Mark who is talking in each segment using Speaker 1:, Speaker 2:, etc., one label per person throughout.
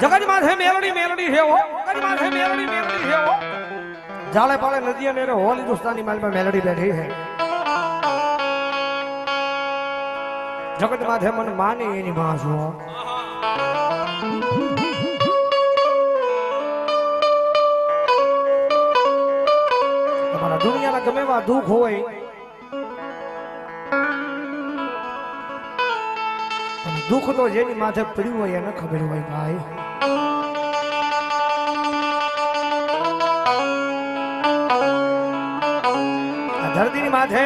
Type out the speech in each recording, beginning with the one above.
Speaker 1: जगत माथे melody melody है वो जगत माथे मेलडी मेलडी है वो जाले पाले नदियां मेरे होल हिंदुस्तानी महल में मेलडी बैठी है जगत माथे मन माने एनी मास हो તમારા દુનિયાના ગમે એવા દુઃખ હોય दुख तो जेनी माथे पड़્યું હોય એને ખબર હોય ભાઈ આ ધરતીની માથે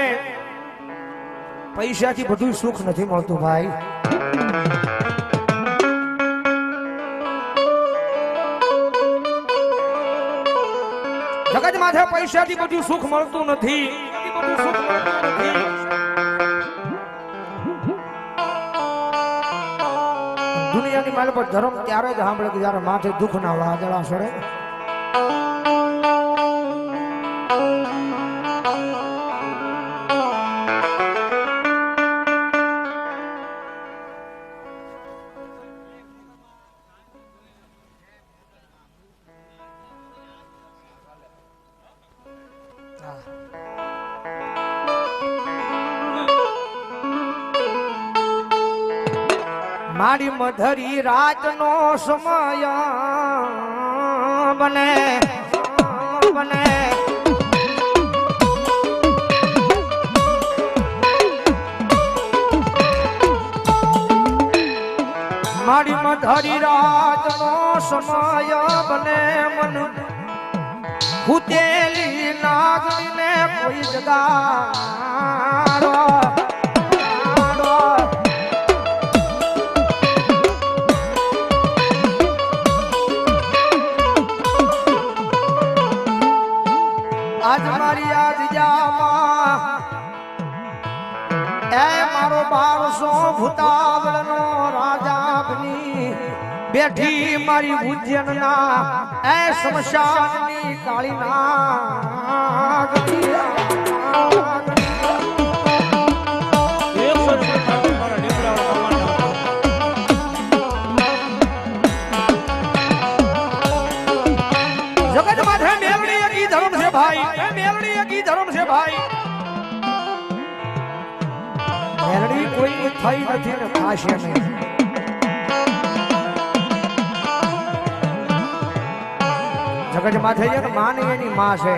Speaker 1: પૈસાથી બધું સુખ નથી મળતું ભાઈ જગત માથે પૈસાથી બધું સુખ મળતું નથી दुनियाની માલ પર ધર્મ ત્યારે જ સાંભળે કે જ્યારે માથે દુઃખ ના વાદળા સડે मारी मधरी रात नो समय बने बने मारी मधरी रात नो समय बने मन भूतेली नागनी ने कोई जगाड़ो आज मारी आज जामा ए मारो 1200 भूतावलनो राजा बनी बैठी मारी उज्जैन ना ए शमशान नी काली नाग जगत माथे मेलड़ी की धर्म से भाई मेलड़ी की धर्म से भाई मेलड़ी कोई थई નથી ને ખાશે નહીં જગત માથે એક માને એની માં છે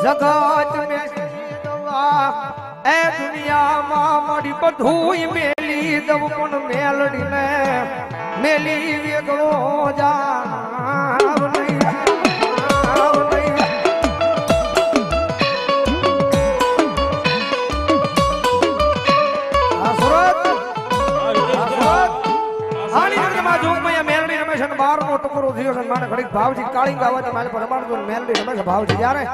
Speaker 1: जगत में दवा ए दुनिया मा मारी बधुई मेली दव पण मेलडी ने मेली वेगळो जाव नहीं आसुरत हाली ने माजू में मेलडी रमेश ने 12 નો ટુકડો થયો છે માને ઘડીક ભાવજી કાળી ગાવા માલે પર રમાડતો મેલડી રમેશ ભાવજી યારે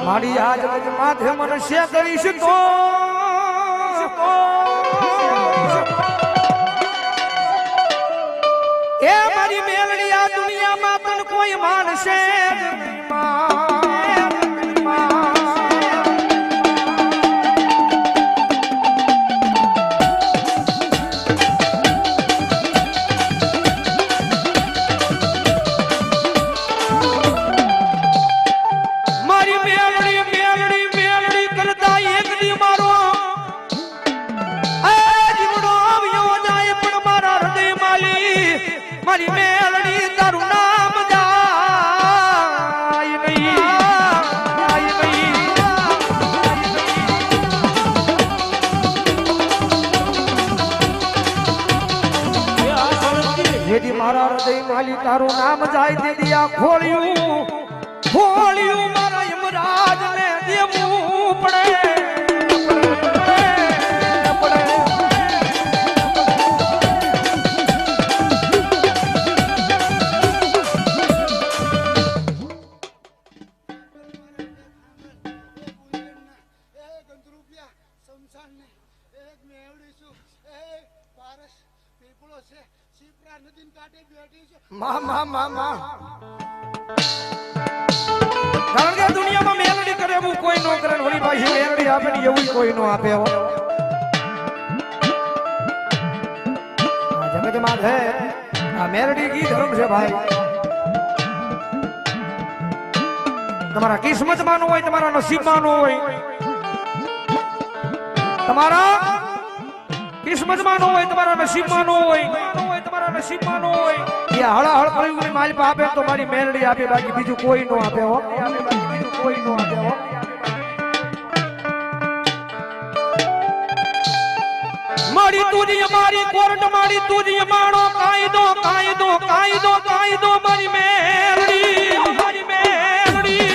Speaker 1: मारी आज माथे मनुष्य करीश तो ए मारी मेलड़ी आ दुनिया में तन कोई मान से જેથી મારા હૃદય માલી તારું નામ જાય તેથી આ ખોળ્યું ખોળ્યું મારા યમરાજ ને દેવું પડે કારણ કે દુનિયામાં મેલડી કરે એવું કોઈ નો કરે વળી પાછી મેલડી આપે ને એવું કોઈ નો આપે હો જગતમાં છે આ મેલડી કી ધર્મ છે ભાઈ તમારા કિસ્મતમાં નો હોય તમારા નસીબમાં નો હોય તમારા કિસ્મતમાં નો હોય તમારા નસીબમાં નો હોય તમારા નસીબમાં નો હોય એ હળહળ કર્યું મારી આપે તો મારી મેલડી આપે બાકી બીજું કોઈ નો આપે હો બીજું કોઈ નો આપે હો મારી તુજી મારી કોર્ટ મારી તુજી માણો કાયદો કાયદો કાયદો કાયદો મારી મેલડી મારી મેલડી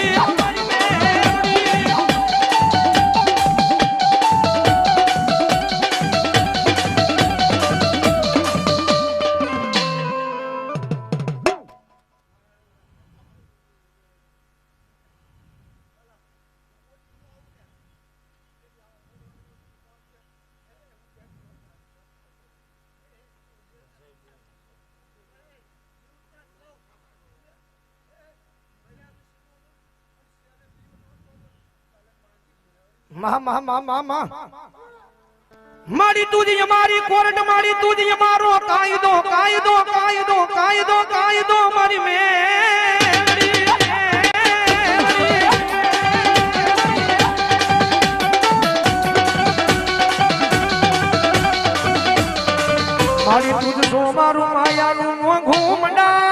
Speaker 1: મારી તુજી મારી કોર્ટ મારી તુજી મારો કાયદો કાયદો કાયદો કાયદો કાયદો મારી મેલડી મારી તુજ સો મારું માયાનું ઘૂમડા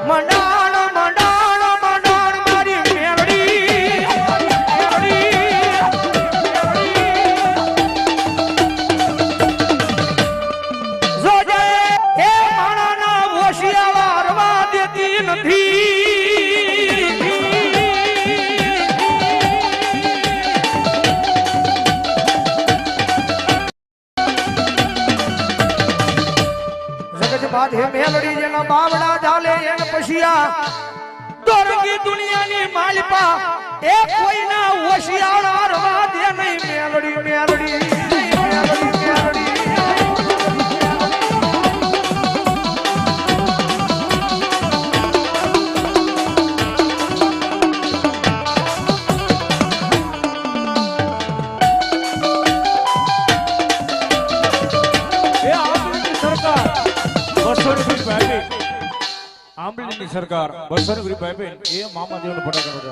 Speaker 1: મંડાણ મંડાણ મંડાણ મારી મેલડી જોજે એ માણાના હોશિયાર વારવા દેતી નથી હે મેલડી જેના બાવડા ઝાલે એને પછિયા દોરગી દુનિયાની માલપા એ કોઈના હોશિયાર રવા દે નહીં મેલડી મેલડી મેલડી મેલડી
Speaker 2: આંબલીની સરકાર 200 રૂપિયા આપે એ મામા દેવનો ફટાકડો છે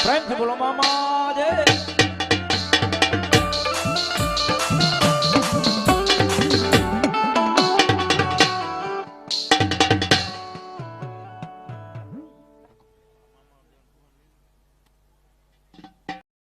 Speaker 2: પ્રેમથી બોલો મામા જય